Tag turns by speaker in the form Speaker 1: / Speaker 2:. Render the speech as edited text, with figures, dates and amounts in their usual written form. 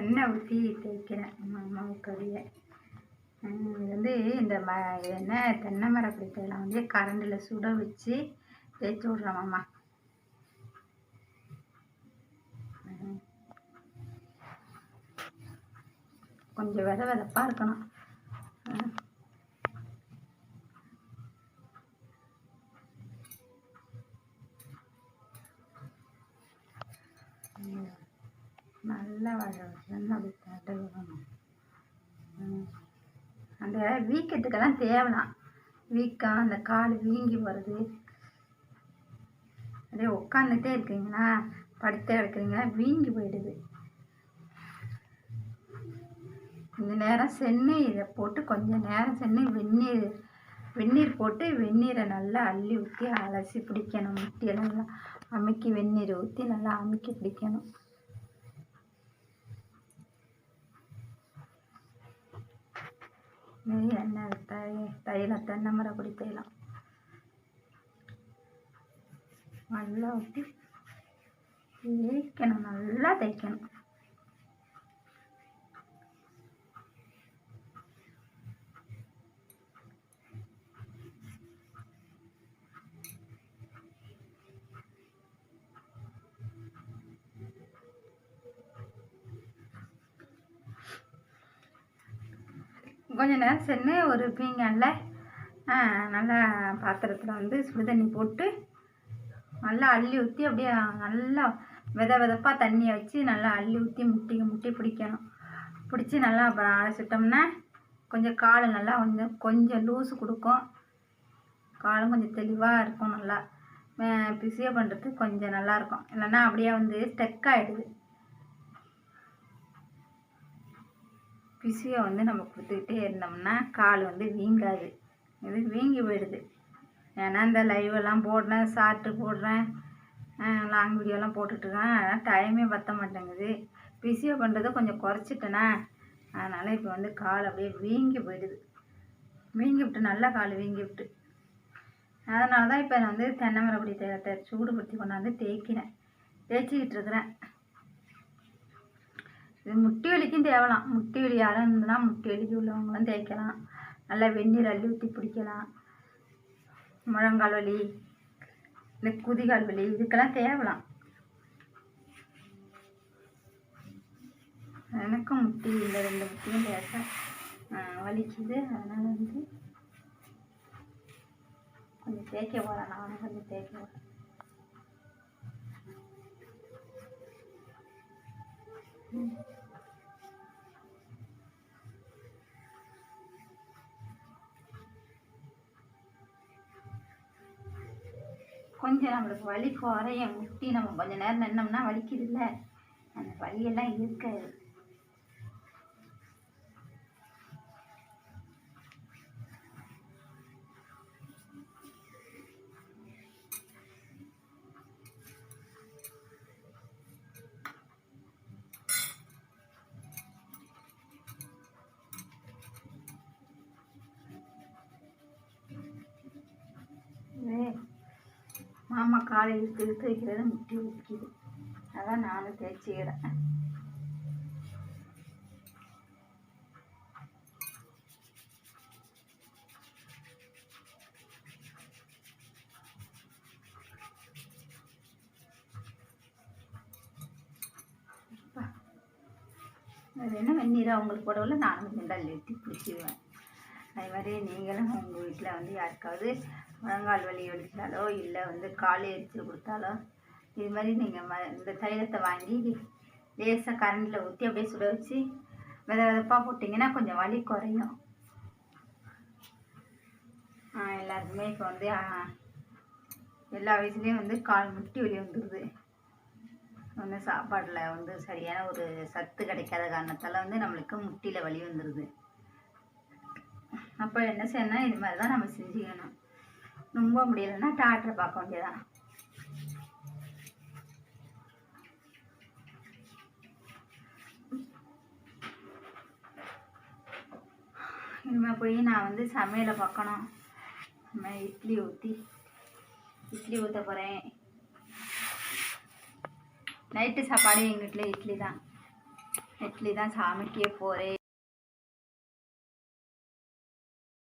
Speaker 1: எண்ணெய் ஊற்றி தேய்க்கிறேன் மாவு கறியை. இது வந்து இந்த எண்ணெய் தென்னை மரம் பிடிக்கலாம் வந்து கரண்டில் சுட வச்சு தேய்ச்சி விட்றேன் மாமா. கொஞ்சம் வெதப்பாக இருக்கணும். நல்லா அப்படி தடவணும். அந்த வீக்கத்துக்கெல்லாம் தேவலாம். வீக்கம் அந்த கால் வீங்கி வருது, அப்படியே உட்காந்துட்டே இருக்கீங்களா படுத்தே கிடக்குறீங்களா வீங்கி போயிடுது. இந்த நேரம் சென்னு இதை போட்டு கொஞ்சம் நேரம் சென்னு வெந்நீர் போட்டு வெந்நீரை நல்லா அள்ளி ஊற்றி அலசி பிடிக்கணும். முட்டியெல்லாம் நல்லா அமுக்கி வெந்நீரை ஊற்றி நல்லா அமுக்கி பிடிக்கணும். எண்ணெய் தைலம் தென்னை மரம் பொடி தைலம் நல்லா ஊற்றி தேய்க்கணும். நல்லா தேய்க்கணும். கொஞ்சம் நேரம் சென்று ஒரு பீங்கானில் நல்லா பாத்திரத்தில் வந்து சுடுதண்ணி போட்டு நல்லா அள்ளி ஊற்றி அப்படியே நல்லா வெதப்பாக தண்ணியை வச்சு நல்லா அள்ளி ஊற்றி முட்டி பிடிக்கணும். பிடிச்சி நல்லா அப்புறம் அரைச்சிட்டோம்னா கொஞ்சம் கால் நல்லா கொஞ்சம் லூஸு கொடுக்கும். காலும் கொஞ்சம் தெளிவாக இருக்கும். நல்லா பிசிய பண்ணுறதுக்கு கொஞ்சம் நல்லாயிருக்கும். இல்லைன்னா அப்படியே வந்து ஸ்டெக் ஆகிடுது. பிசியை வந்து நம்ம கொடுத்துக்கிட்டே இருந்தோம்னா கால் வந்து வீங்காது. இது வீங்கி போயிடுது. ஏன்னா இந்த லைவெல்லாம் போடுறேன், ஷார்ட்டு போடுறேன், லாங் வீடியோலாம் போட்டுட்ருக்கேன். அதனால் டைமே பற்ற மாட்டேங்குது. பிசியை பண்ணுறதை கொஞ்சம் குறைச்சிட்டேனா அதனால் இப்போ வந்து கால் அப்படியே வீங்கி போயிடுது. வீங்கி விட்டு நல்லா கால் வீங்கி விட்டு அதனால தான் இப்போ நான் வந்து தென்னை மரப்பொடி தைலத்தை சூடுபடுத்தி கொண்டாந்து தேய்ச்சிக்கிட்டு இருக்கிறேன். இது முட்டி வலிக்கும் தேவலாம். முட்டி வலி யாரும் இருந்ததுன்னா முட்டி வலிக்கு உள்ளவங்களும் தேய்க்கலாம். நல்லா வெந்நீர் அள்ளி ஊற்றி பிடிக்கலாம். முழங்கால் வலி, இந்த குதிகால் வலி இதுக்கெல்லாம் தேவலாம். எனக்கும் முட்டி இந்த 2 முட்டியும் லேசாக வலிக்குது. அதனால் வந்து கொஞ்சம் தேய்க்க போகிறேன். நானும் கொஞ்சம் தேய்க்க போகிறேன். கொஞ்சம் நம்மளுக்கு வலி குறையும். முட்டி நம்ம கொஞ்சம் நேரம் நின்னோம்னா வலிக்குது இல்லை, அந்த வலியெல்லாம் இருக்காது. மாமா காலையில் இழுத்து வைக்கிறது முட்டி வலிக்குது. அதான் நானும் தேய்ச்சிக்கிறேன். அது என்ன வெந்நீரை அவங்களுக்கு போடவில்லை, நானும் கொஞ்சம் தள்ளி ஊற்றி பிடிச்சிடுவேன். அது மாதிரி நீங்களும் உங்கள் வீட்டில் வந்து யாருக்காவது முழங்கால் வலி வலிச்சாலோ இல்லை வந்து கால் எரிச்சல் கொடுத்தாலோ இது மாதிரி நீங்கள் இந்த தைலத்தை வாங்கி லேசாக கரண்டில் ஊற்றி அப்படியே சுட வச்சு வெதப்பாக போட்டிங்கன்னா கொஞ்சம் வலி குறையும். எல்லாருக்குமே இப்போ வந்து எல்லா வயசுலேயும் வந்து கால் முட்டி வலி வந்துடுது. வந்து சாப்பாட்டில் வந்து சரியான ஒரு சத்து கிடைக்காத காரணத்தால் வந்து நம்மளுக்கு முட்டியில் வலி வந்துடுது. அப்போ என்ன செய்யணும், இது மாதிரி தான் நம்ம செஞ்சுக்கணும். ரொம்ப முடியலைன்னா டாக்டரை பார்க்க வேண்டியதான். இனிமேல் போய் நான் வந்து சமையலை பார்க்கணும். இட்லி ஊற்ற போகிறேன். நைட்டு சாப்பாடு எங்கள் வீட்டில் இட்லி தான். இட்லி தான் சமைக்க போகிறேன்.